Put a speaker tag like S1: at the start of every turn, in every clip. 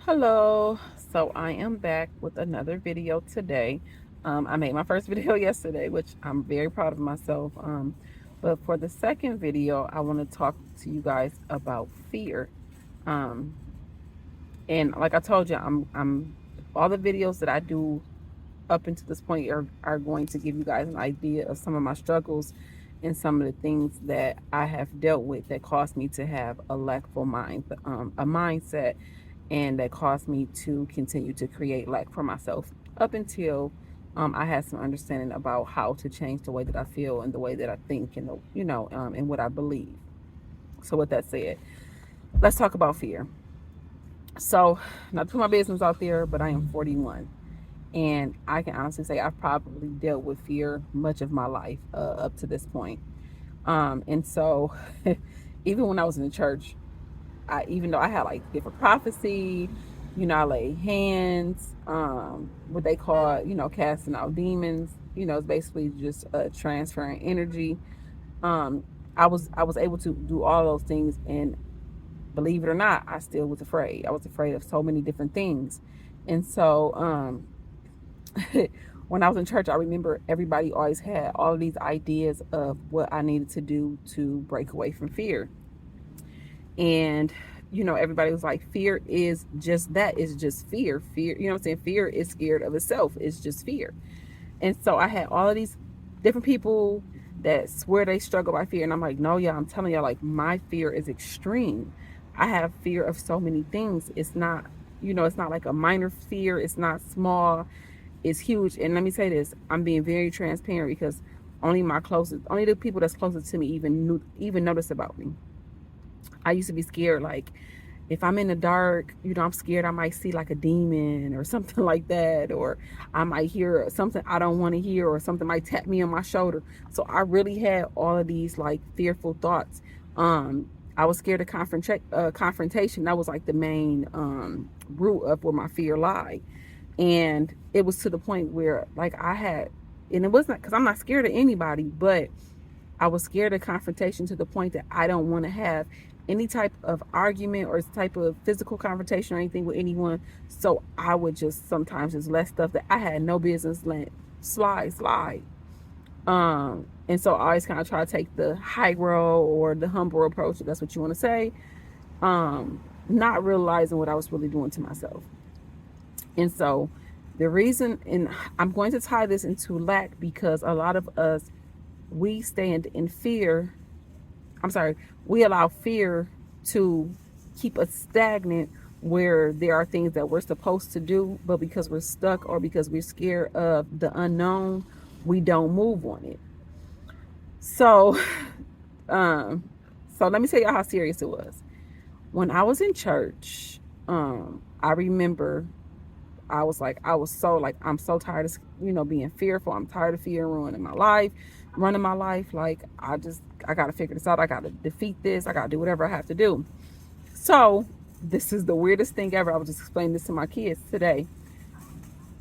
S1: Hello, so I am back with another video today. I made my first video yesterday, which I'm very proud of myself. But for the second video, I want to talk to you guys about fear. Um, and like I told you, I'm all the videos that I do up until this point are going to give you guys an idea of some of my struggles and some of the things that I have dealt with that caused me to have a lackful mind, a mindset, and that caused me to continue to create lack for myself up until I had some understanding about how to change the way that I feel and the way that I think and and what I believe. So with that said, let's talk about fear. So not to put my business out there, but I am 41. And I can honestly say I've probably dealt with fear much of my life up to this point. And so, even when I was in the church, even though I had like different prophecy, I lay hands, what they call, casting out demons. It's basically just transferring energy. Um, I was able to do all those things, and believe it or not, I still was afraid. I was afraid of so many different things, and so when I was in church, I remember everybody always had all of these ideas of what I needed to do to break away from fear. And, everybody was like, fear is just that. It's just fear. Fear, you know what I'm saying? Fear is scared of itself. It's just fear. And so I had all of these different people that swear they struggle by fear. And I'm like, no, y'all, I'm telling y'all, like, my fear is extreme. I have fear of so many things. It's not, it's not like a minor fear. It's not small, is huge. And let me say this, I'm being very transparent because only the people that's closest to me even notice about me. I used to be scared, like if I'm in the dark, I'm scared I might see like a demon or something like that, or I might hear something I don't want to hear, or something might tap me on my shoulder. So I really had all of these like fearful thoughts. I was scared of confrontation. That was like the main root of where my fear lied. And it was to the point where like and it wasn't because I'm not scared of anybody, but I was scared of confrontation to the point that I don't want to have any type of argument or type of physical confrontation or anything with anyone. So I would just sometimes just let stuff that I had no business let slide. And so I always kind of try to take the high road or the humble approach, if that's what you want to say. Not realizing what I was really doing to myself. And so the reason, and I'm going to tie this into lack because a lot of us, we stand in fear. I'm sorry, we allow fear to keep us stagnant where there are things that we're supposed to do, but because we're stuck or because we're scared of the unknown, we don't move on it. So, um, so let me tell you how serious it was. When I was in church, I remember I was so like, I'm so tired of, being fearful. I'm tired of fear running my life. Like, I got to figure this out. I got to defeat this. I got to do whatever I have to do. So, this is the weirdest thing ever. I was just explaining this to my kids today.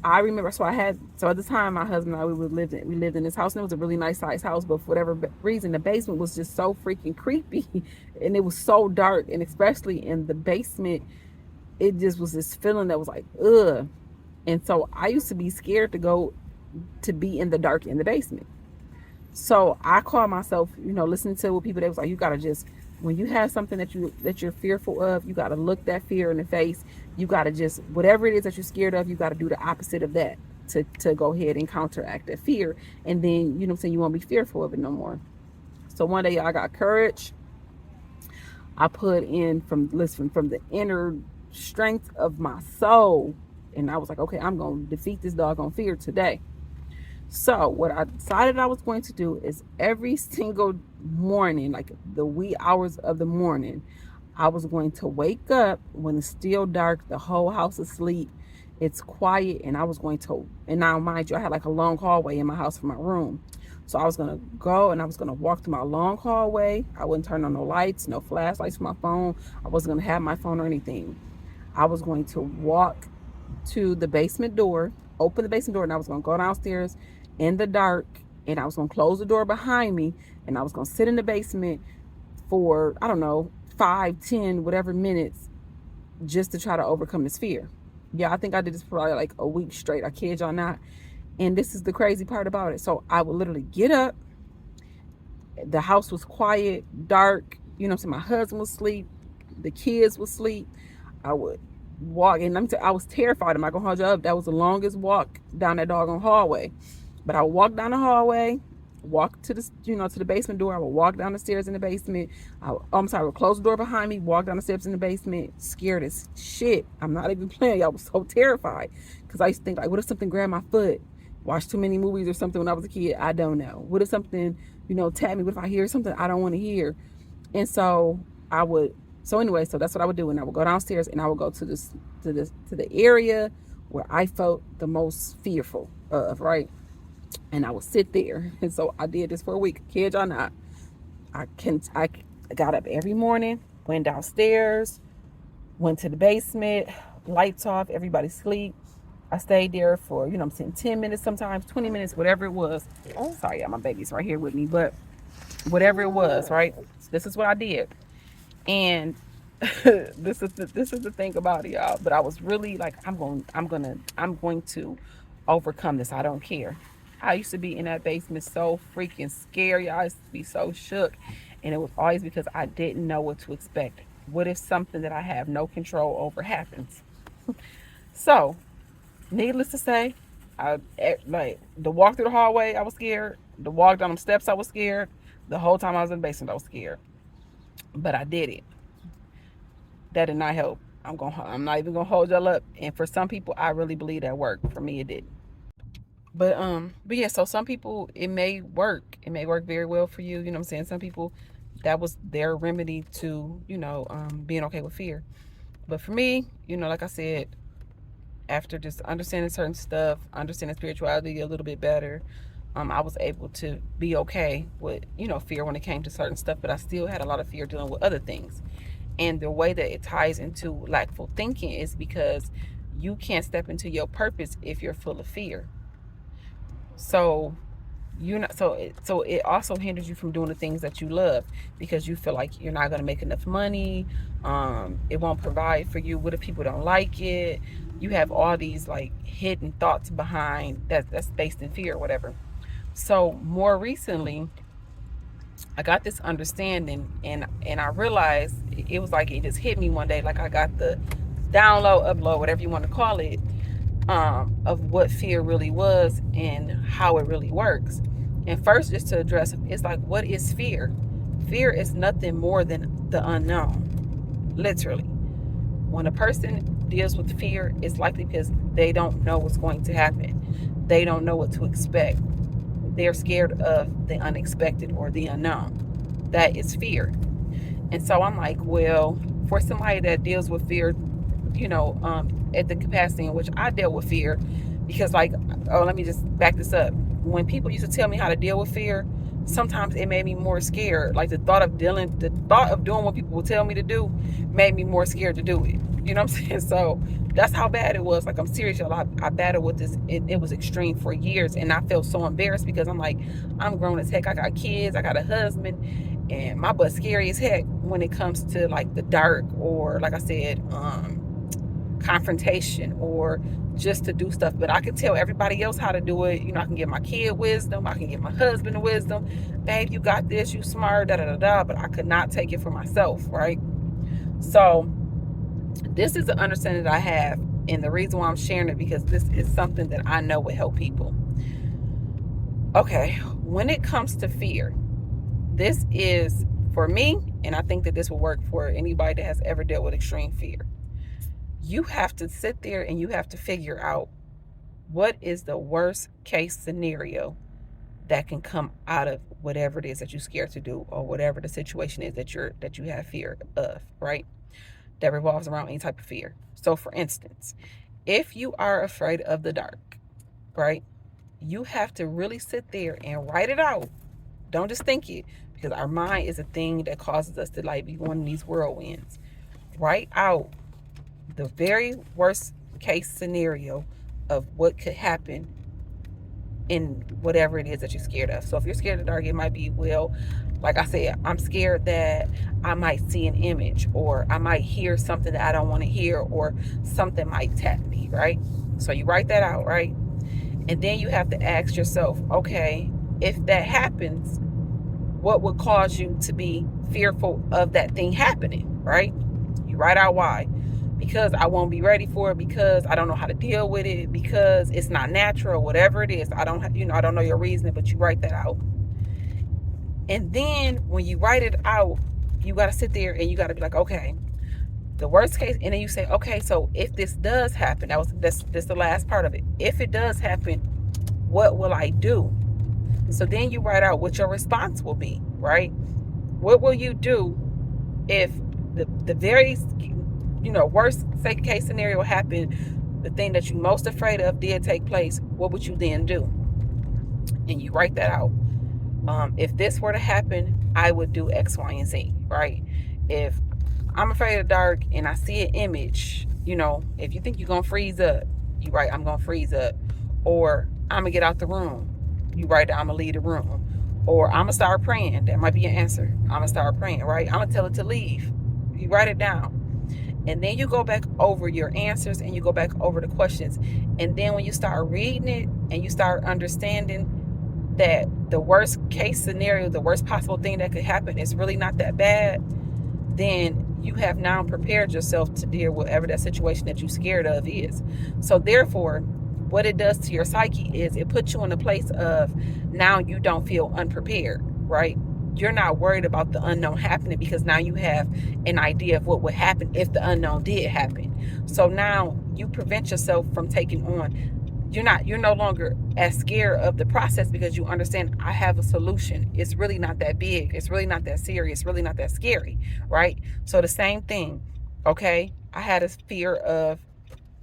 S1: I remember, so at the time, my husband and I, we lived in this house, and it was a really nice size house, but for whatever reason, the basement was just so freaking creepy, and it was so dark, and especially in the basement, it just was this feeling that was like, ugh. And so I used to be scared to be in the dark in the basement. So I call myself, listening to what people, they was like, you gotta just, when you have something that you're fearful of, you gotta look that fear in the face. You gotta just, whatever it is that you're scared of, you gotta do the opposite of that to go ahead and counteract that fear. And then, I'm saying, you won't be fearful of it no more. So one day I got courage. I put in from the inner strength of my soul. And I was like, okay, I'm going to defeat this doggone fear today. So what I decided I was going to do is every single morning, like the wee hours of the morning, I was going to wake up when it's still dark, the whole house is asleep, it's quiet, and and now mind you, I had like a long hallway in my house from my room. So I was going to go and I was going to walk through my long hallway. I wouldn't turn on no lights, no flashlights for my phone. I wasn't going to have my phone or anything. I was going to walk to the basement door, open the basement door, and I was going to go downstairs in the dark, and I was going to close the door behind me, and I was going to sit in the basement for, I don't know, 5, 10, whatever minutes, just to try to overcome this fear. Yeah, I think I did this for probably like a week straight. I kid y'all not. And this is the crazy part about it. So I would literally get up. The house was quiet, dark. You know what I'm saying? My husband was asleep. The kids would sleep. I would walk, and I was terrified. I'm not gonna hold you up. That was the longest walk down that doggone hallway. But I would walk down the hallway, walk to the to the basement door. I would walk down the stairs in the basement. I'm sorry, I would close the door behind me, walk down the steps in the basement, scared as shit. I'm not even playing. I was so terrified because I used to think like, what if something grabbed my foot? Watched too many movies or something when I was a kid. I don't know. What if something tap me? What if I hear something I don't want to hear? And so I would. So anyway, so that's what I would do, and I would go downstairs and I would go to the area where I felt the most fearful of, right? And I would sit there. And so I did this for a week. Kid y'all not. I got up every morning, went downstairs, went to the basement, lights off, everybody sleep. I stayed there for, I'm saying 10 minutes, sometimes 20 minutes, whatever it was. Oh, sorry, yeah, my baby's right here with me, but whatever it was, right? This is what I did. And this is the thing about it, y'all. But I was really like, I'm going to overcome this. I don't care. I used to be in that basement so freaking scary. I used to be so shook. And it was always because I didn't know what to expect. What if something that I have no control over happens? So, needless to say, like the walk through the hallway, I was scared. The walk down the steps, I was scared. The whole time I was in the basement, I was scared. But I did it. That did not help. I'm not even gonna hold y'all up. And for some people, I really believe that worked. For me, it didn't. But yeah. So some people, it may work. It may work very well for you. You know what I'm saying? Some people, that was their remedy to being okay with fear. But for me, like I said, after just understanding certain stuff, understanding spirituality a little bit better, I was able to be okay with fear when it came to certain stuff. But I still had a lot of fear dealing with other things. And the way that it ties into lackful thinking is because you can't step into your purpose if you're full of fear. So it also hinders you from doing the things that you love because you feel like you're not going to make enough money. It won't provide for you. What if people don't like it? You have all these like hidden thoughts behind that's based in fear or whatever. So more recently, I got this understanding, and I realized it was like it just hit me one day, like I got the download, upload, whatever you want to call it, of what fear really was and how it really works. And first, just to address, it's like, what is fear? Fear is nothing more than the unknown, literally. When a person deals with fear, it's likely because they don't know what's going to happen. They don't know what to expect. They're scared of the unexpected or the unknown. That is fear. And so I'm like, well, for somebody that deals with fear, at the capacity in which I dealt with fear, because like, oh, let me just back this up. When people used to tell me how to deal with fear, sometimes it made me more scared. Like the thought of doing what people would tell me to do made me more scared to do it. You know what I'm saying? So that's how bad it was. Like, I'm serious, y'all. I battled with this. It was extreme for years, and I felt so embarrassed because I'm like, I'm grown as heck. I got kids. I got a husband, and my butt's scary as heck when it comes to like the dark, or like I said, confrontation, or just to do stuff. But I can tell everybody else how to do it. I can give my kid wisdom. I can give my husband wisdom. Babe, you got this. You smart. Da da da da. But I could not take it for myself, right? So this is the understanding that I have, and the reason why I'm sharing it, because this is something that I know would help people. Okay, when it comes to fear, this is for me, and I think that this will work for anybody that has ever dealt with extreme fear. You have to sit there and you have to figure out what is the worst case scenario that can come out of whatever it is that you're scared to do, or whatever the situation is that you have fear of, right? That revolves around any type of fear. So for instance, if you are afraid of the dark, right? You have to really sit there and write it out. Don't just think it, because our mind is a thing that causes us to like be one of these whirlwinds. Write out the very worst case scenario of what could happen in whatever it is that you're scared of. So if you're scared of the dark, it might be, well, Like I said, I'm scared that I might see an image, or I might hear something that I don't want to hear, or something might tap me, right? So you write that out, right? And then you have to ask yourself, okay, if that happens, what would cause you to be fearful of that thing happening, right? You write out why. Because I won't be ready for it, because I don't know how to deal with it, because it's not natural, whatever it is. I don't know your reasoning, but you write that out. And then when you write it out, you got to sit there and you got to be like, okay, the worst case. And then you say, okay, so if this does happen, that's the last part of it. If it does happen, what will I do? So then you write out what your response will be, right? What will you do if the very worst case scenario happened? The thing that you're most afraid of did take place. What would you then do? And you write that out. If this were to happen, I would do X, Y, and Z, right? If I'm afraid of the dark and I see an image, if you think you're going to freeze up, you write, I'm going to freeze up. Or I'm going to get out the room. You write, I'm going to leave the room. Or I'm going to start praying. That might be an answer. I'm going to start praying, right? I'm going to tell it to leave. You write it down. And then you go back over your answers and you go back over the questions. And then when you start reading it and you start understanding that the worst case scenario, the worst possible thing that could happen is really not that bad, then you have now prepared yourself to deal with whatever that situation that you're scared of is. So therefore, what it does to your psyche is it puts you in a place of, now you don't feel unprepared, right? You're not worried about the unknown happening, because now you have an idea of what would happen if the unknown did happen. So now you prevent yourself from taking on, you're no longer as scared of the process, because you understand, I have a solution. It's really not that big. It's really not that serious. It's really not that scary, right? So the same thing, okay? I had a fear of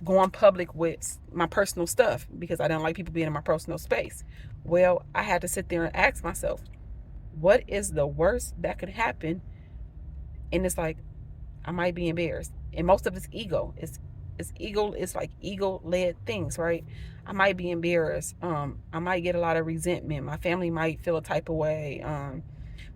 S1: going public with my personal stuff because I didn't like people being in my personal space. Well, I had to sit there and ask myself, what is the worst that could happen? And it's like, I might be embarrassed. And most of it's ego. It's ego. It's like ego led things, right? I might be embarrassed. I might get a lot of resentment. My family might feel a type of way.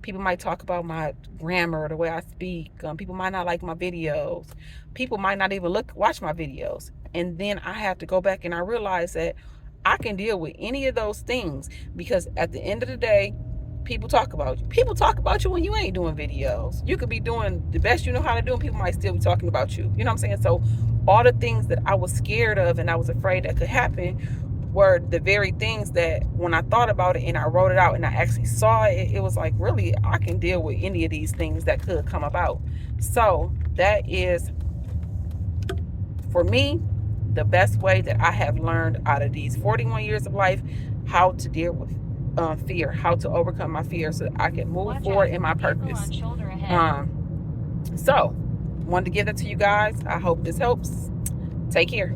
S1: People might talk about my grammar, the way I speak. People might not like my videos. People might not even watch my videos. And then I have to go back and I realize that I can deal with any of those things, because at the end of the day, people talk about you. People talk about you when you ain't doing videos. You could be doing the best you know how to do, and people might still be talking about you. You know what I'm saying? So all the things that I was scared of and I was afraid that could happen were the very things that, when I thought about it and I wrote it out and I actually saw it, it was like, really, I can deal with any of these things that could come about. So that is, for me, the best way that I have learned out of these 41 years of life, how to deal with fear, how to overcome my fear so that I can move forward in my purpose. So, wanted to give that to you guys. I hope this helps. Take care.